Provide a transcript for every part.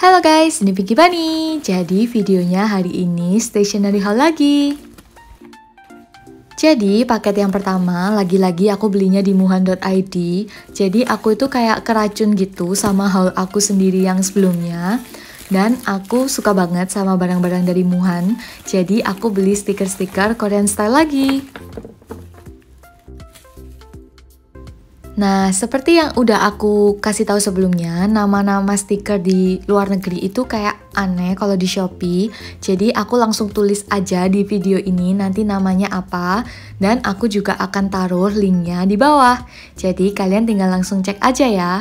Halo guys, ini Pinky Bunny. Jadi videonya hari ini stationery haul lagi. Jadi paket yang pertama lagi-lagi aku belinya di muhan.id. Jadi aku itu kayak keracun gitu sama haul aku sendiri yang sebelumnya. Dan aku suka banget sama barang-barang dari Muhan. Jadi aku beli stiker-stiker Korean style lagi. Nah, seperti yang udah aku kasih tahu sebelumnya, nama-nama stiker di luar negeri itu kayak aneh kalau di Shopee. Jadi aku langsung tulis aja di video ini nanti namanya apa, dan aku juga akan taruh linknya di bawah. Jadi kalian tinggal langsung cek aja ya.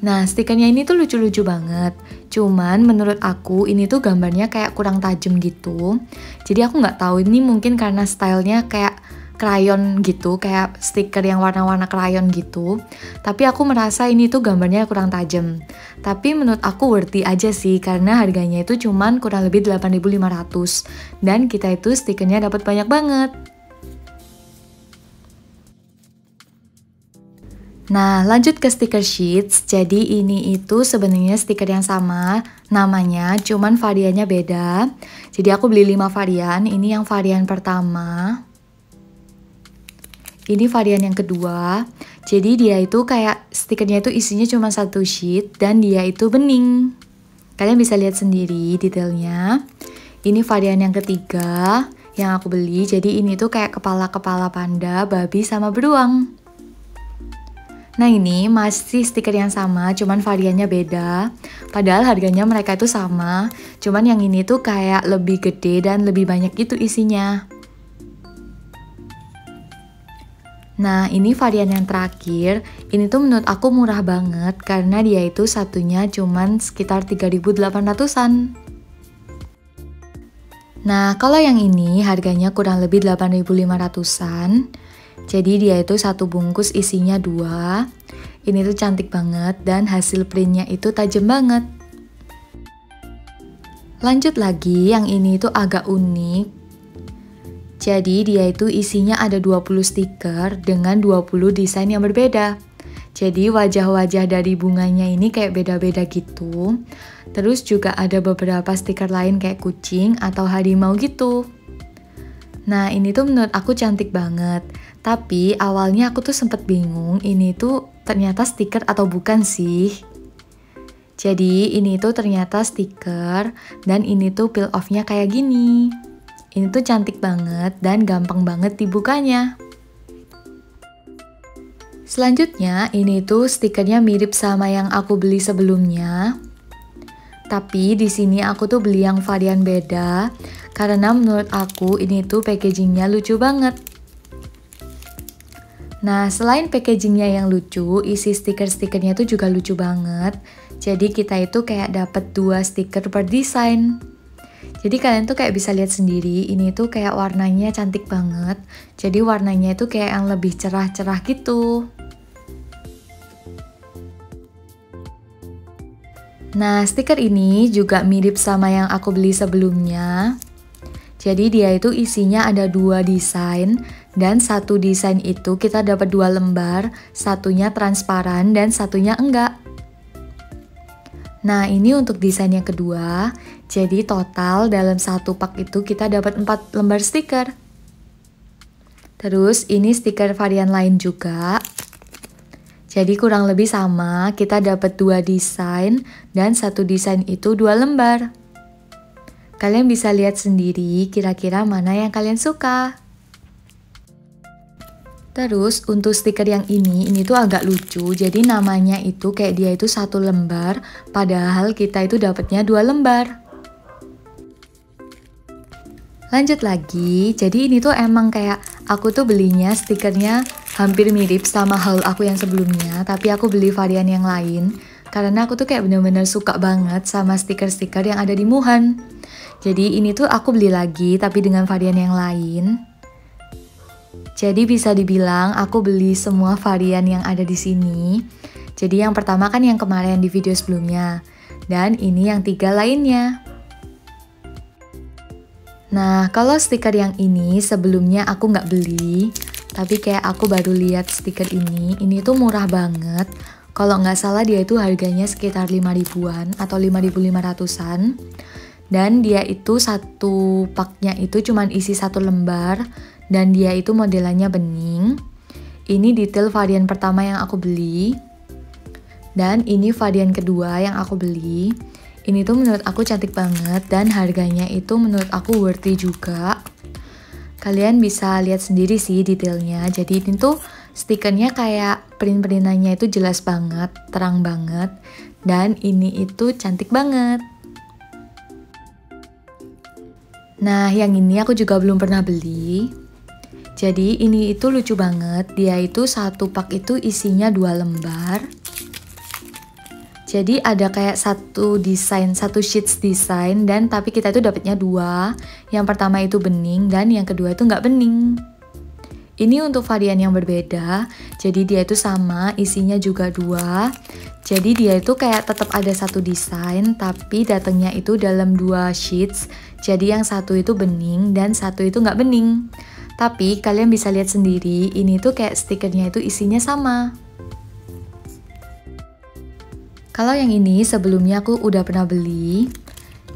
Nah, stikernya ini tuh lucu-lucu banget. Cuman menurut aku ini tuh gambarnya kayak kurang tajam gitu. Jadi aku nggak tahu ini mungkin karena stylenya kayak krayon gitu, kayak stiker yang warna-warna krayon gitu. Tapi aku merasa ini tuh gambarnya kurang tajam. Tapi menurut aku worthy aja sih, karena harganya itu cuman kurang lebih 8.500. Dan kita itu stikernya dapat banyak banget. Nah, lanjut ke stiker sheets. Jadi ini itu sebenarnya stiker yang sama, namanya cuman variannya beda. Jadi aku beli 5 varian, ini yang varian pertama. Ini varian yang kedua, jadi dia itu kayak stikernya itu isinya cuma satu sheet dan dia itu bening. Kalian bisa lihat sendiri detailnya. Ini varian yang ketiga yang aku beli, jadi ini tuh kayak kepala-kepala panda, babi, sama beruang. Nah ini masih stiker yang sama, cuman variannya beda. Padahal harganya mereka itu sama, cuman yang ini tuh kayak lebih gede dan lebih banyak gitu isinya. Nah, ini varian yang terakhir. Ini tuh menurut aku murah banget karena dia itu satunya cuman sekitar 3.800-an. Nah, kalau yang ini harganya kurang lebih 8.500-an. Jadi dia itu satu bungkus isinya 2. Ini tuh cantik banget dan hasil printnya itu tajam banget. Lanjut lagi, yang ini tuh agak unik. Jadi dia itu isinya ada 20 stiker dengan 20 desain yang berbeda. Jadi wajah-wajah dari bunganya ini kayak beda-beda gitu. Terus juga ada beberapa stiker lain kayak kucing atau harimau gitu. Nah ini tuh menurut aku cantik banget. Tapi awalnya aku tuh sempet bingung ini tuh ternyata stiker atau bukan sih. Jadi ini tuh ternyata stiker dan ini tuh peel off-nya kayak gini. Ini tuh cantik banget dan gampang banget dibukanya. Selanjutnya, ini tuh stikernya mirip sama yang aku beli sebelumnya. Tapi di sini aku tuh beli yang varian beda karena menurut aku ini tuh packagingnya lucu banget. Nah, selain packagingnya yang lucu, isi stiker-stikernya tuh juga lucu banget. Jadi kita itu kayak dapat 2 stiker per desain. Jadi kalian tuh kayak bisa lihat sendiri, ini tuh kayak warnanya cantik banget. Jadi warnanya itu kayak yang lebih cerah-cerah gitu. Nah, stiker ini juga mirip sama yang aku beli sebelumnya. Jadi dia itu isinya ada 2 desain, dan satu desain itu kita dapat 2 lembar, satunya transparan dan satunya enggak. Nah, ini untuk desain yang kedua. Jadi total dalam satu pak itu kita dapat 4 lembar stiker. Terus ini stiker varian lain juga. Jadi kurang lebih sama, kita dapat 2 desain dan satu desain itu 2 lembar. Kalian bisa lihat sendiri kira-kira mana yang kalian suka. Terus untuk stiker yang ini tuh agak lucu. Jadi namanya itu kayak dia itu 1 lembar, padahal kita itu dapatnya 2 lembar. Lanjut lagi, jadi ini tuh emang kayak aku tuh belinya stikernya hampir mirip sama haul aku yang sebelumnya, tapi aku beli varian yang lain karena aku tuh kayak bener-bener suka banget sama stiker-stiker yang ada di Muhan. Jadi ini tuh aku beli lagi tapi dengan varian yang lain. Jadi bisa dibilang aku beli semua varian yang ada di sini. Jadi yang pertama kan yang kemarin di video sebelumnya, dan ini yang 3 lainnya. Nah, kalau stiker yang ini sebelumnya aku nggak beli, tapi kayak aku baru lihat stiker ini tuh murah banget. Kalau nggak salah dia itu harganya sekitar 5 ribuan atau 5.500-an. Dan dia itu satu paknya itu cuman isi satu lembar. Dan dia itu modelannya bening. Ini detail varian pertama yang aku beli. Dan ini varian kedua yang aku beli. Ini tuh menurut aku cantik banget dan harganya itu menurut aku worthy juga. Kalian bisa lihat sendiri sih detailnya. Jadi ini tuh stikernya kayak print-printannya itu jelas banget, terang banget. Dan ini itu cantik banget. Nah, yang ini aku juga belum pernah beli. Jadi ini itu lucu banget. Dia itu satu pak itu isinya 2 lembar. Jadi ada kayak satu desain, satu sheets desain, dan tapi kita itu dapatnya 2. Yang pertama itu bening dan yang kedua itu nggak bening. Ini untuk varian yang berbeda. Jadi dia itu sama, isinya juga 2. Jadi dia itu kayak tetap ada satu desain, tapi datangnya itu dalam 2 sheets. Jadi yang satu itu bening dan satu itu nggak bening. Tapi kalian bisa lihat sendiri, ini tuh kayak stikernya itu isinya sama. Kalau yang ini sebelumnya aku udah pernah beli.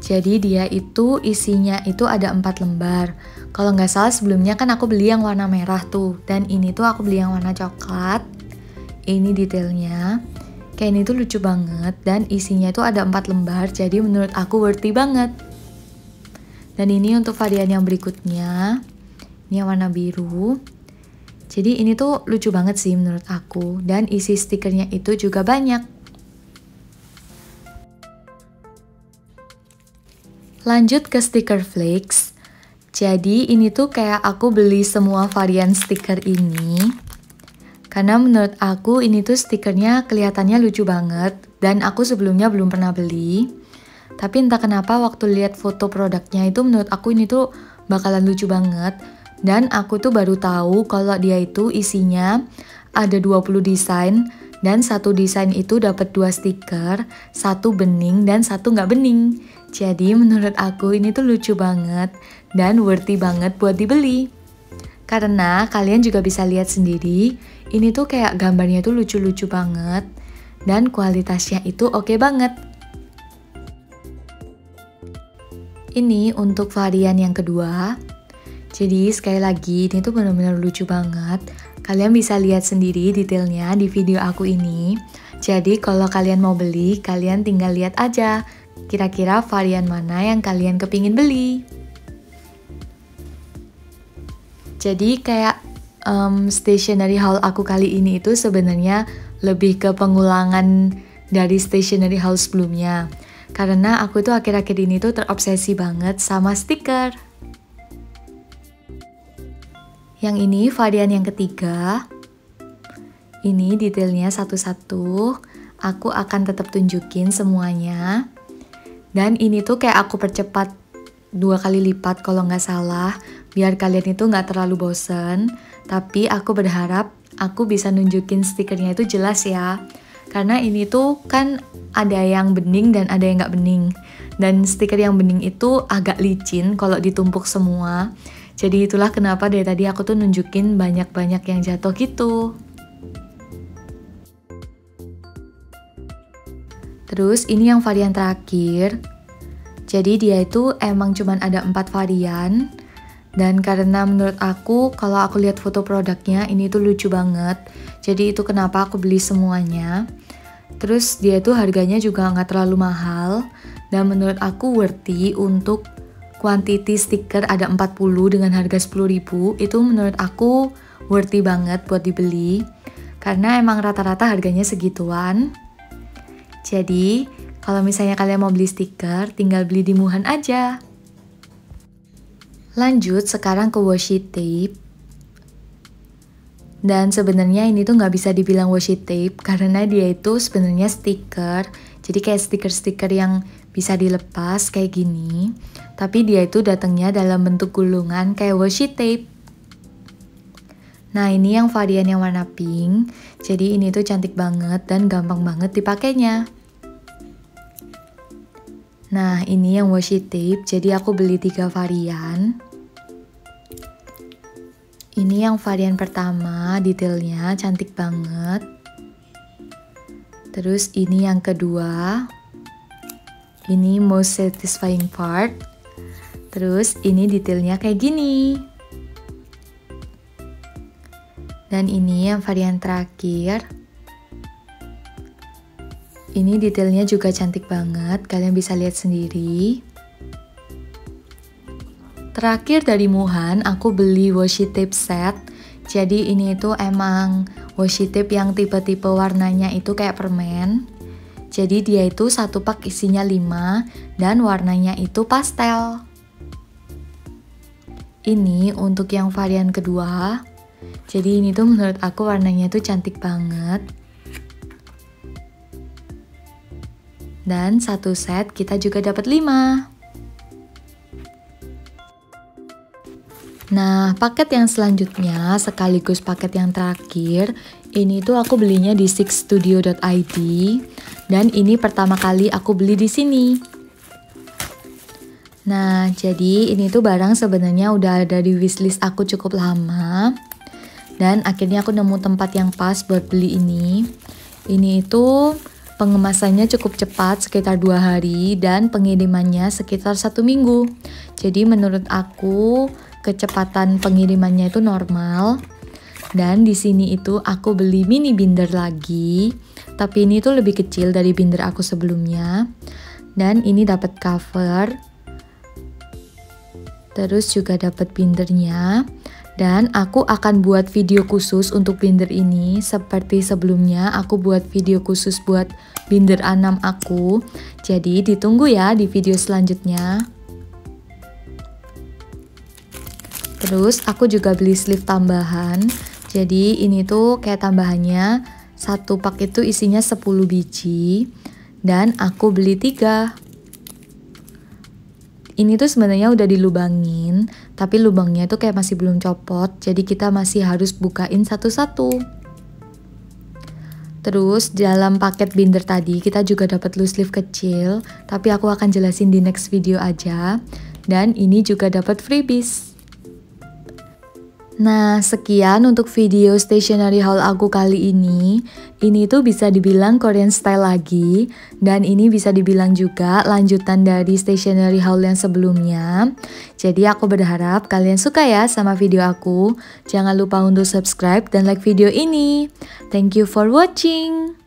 Jadi dia itu isinya itu ada 4 lembar. Kalau nggak salah sebelumnya kan aku beli yang warna merah tuh. Dan ini tuh aku beli yang warna coklat. Ini detailnya. Kayak ini tuh lucu banget. Dan isinya itu ada 4 lembar. Jadi menurut aku worthy banget. Dan ini untuk varian yang berikutnya. Ini yang warna biru. Jadi ini tuh lucu banget sih menurut aku. Dan isi stikernya itu juga banyak. Lanjut ke stiker flakes. Jadi ini tuh kayak aku beli semua varian stiker ini. Karena menurut aku ini tuh stikernya kelihatannya lucu banget. Dan aku sebelumnya belum pernah beli. Tapi entah kenapa waktu lihat foto produknya itu menurut aku ini tuh bakalan lucu banget. Dan aku tuh baru tahu kalau dia itu isinya ada 20 desain. Dan satu desain itu dapat 2 stiker, satu bening dan satu nggak bening. Jadi menurut aku ini tuh lucu banget dan worthy banget buat dibeli. Karena kalian juga bisa lihat sendiri, ini tuh kayak gambarnya tuh lucu-lucu banget dan kualitasnya itu oke banget. Ini untuk varian yang kedua. Jadi sekali lagi ini tuh benar-benar lucu banget. Kalian bisa lihat sendiri detailnya di video aku ini. Jadi kalau kalian mau beli, kalian tinggal lihat aja. Kira-kira varian mana yang kalian kepingin beli. Jadi kayak stationery haul aku kali ini itu sebenarnya lebih ke pengulangan dari stationery haul sebelumnya. Karena aku tuh akhir-akhir ini tuh terobsesi banget sama stiker. Yang ini varian yang ketiga. Ini detailnya satu-satu. Aku akan tetap tunjukin semuanya. Dan ini tuh kayak aku percepat 2 kali lipat kalau nggak salah. Biar kalian itu nggak terlalu bosen. Tapi aku berharap aku bisa nunjukin stikernya itu jelas ya. Karena ini tuh kan ada yang bening dan ada yang nggak bening. Dan stiker yang bening itu agak licin kalau ditumpuk semua. Jadi itulah kenapa dari tadi aku tuh nunjukin banyak-banyak yang jatuh gitu. Terus ini yang varian terakhir. Jadi dia itu emang cuman ada 4 varian. Dan karena menurut aku kalau aku lihat foto produknya ini tuh lucu banget. Jadi itu kenapa aku beli semuanya. Terus dia tuh harganya juga nggak terlalu mahal. Dan menurut aku worthy untuk quantity stiker ada 40 dengan harga 10.000. Itu menurut aku worthy banget buat dibeli. Karena emang rata-rata harganya segituan. Jadi, kalau misalnya kalian mau beli stiker, tinggal beli di Muhan aja. Lanjut sekarang ke washi tape. Dan sebenarnya ini tuh nggak bisa dibilang washi tape karena dia itu sebenarnya stiker. Jadi kayak stiker-stiker yang bisa dilepas kayak gini. Tapi dia itu datangnya dalam bentuk gulungan kayak washi tape. Nah ini yang varian yang warna pink. Jadi ini tuh cantik banget dan gampang banget dipakainya. Nah ini yang washi tape. Jadi aku beli 3 varian. Ini yang varian pertama, detailnya cantik banget. Terus ini yang kedua. Ini most satisfying part. Terus ini detailnya kayak gini. Dan ini yang varian terakhir. Ini detailnya juga cantik banget, kalian bisa lihat sendiri. Terakhir dari Muhan, aku beli washi tape set. Jadi ini itu emang washi tape yang tipe-tipe warnanya itu kayak permen. Jadi dia itu satu pak isinya 5 dan warnanya itu pastel. Ini untuk yang varian kedua. Jadi ini tuh menurut aku warnanya tuh cantik banget. Dan satu set kita juga dapat 5. Nah, paket yang selanjutnya sekaligus paket yang terakhir, ini tuh aku belinya di sixstudio.id dan ini pertama kali aku beli di sini. Nah, jadi ini tuh barang sebenarnya udah ada di wishlist aku cukup lama. Dan akhirnya aku nemu tempat yang pas buat beli ini. Ini itu pengemasannya cukup cepat, sekitar 2 hari, dan pengirimannya sekitar 1 minggu. Jadi menurut aku kecepatan pengirimannya itu normal. Dan di sini itu aku beli mini binder lagi, tapi ini tuh lebih kecil dari binder aku sebelumnya. Dan ini dapat cover, terus juga dapat bindernya. Dan aku akan buat video khusus untuk binder ini. Seperti sebelumnya aku buat video khusus buat binder A6 aku. Jadi ditunggu ya di video selanjutnya. Terus aku juga beli sleeve tambahan. Jadi ini tuh kayak tambahannya, satu pak itu isinya 10 biji. Dan aku beli 3. Ini tuh sebenarnya udah dilubangin, tapi lubangnya tuh kayak masih belum copot, jadi kita masih harus bukain satu-satu. Terus dalam paket binder tadi kita juga dapat loose leaf kecil, tapi aku akan jelasin di next video aja. Dan ini juga dapat freebies. Nah, sekian untuk video stationery haul aku kali ini. Ini tuh bisa dibilang Korean style lagi, dan ini bisa dibilang juga lanjutan dari stationery haul yang sebelumnya. Jadi aku berharap kalian suka ya sama video aku. Jangan lupa untuk subscribe dan like video ini. Thank you for watching.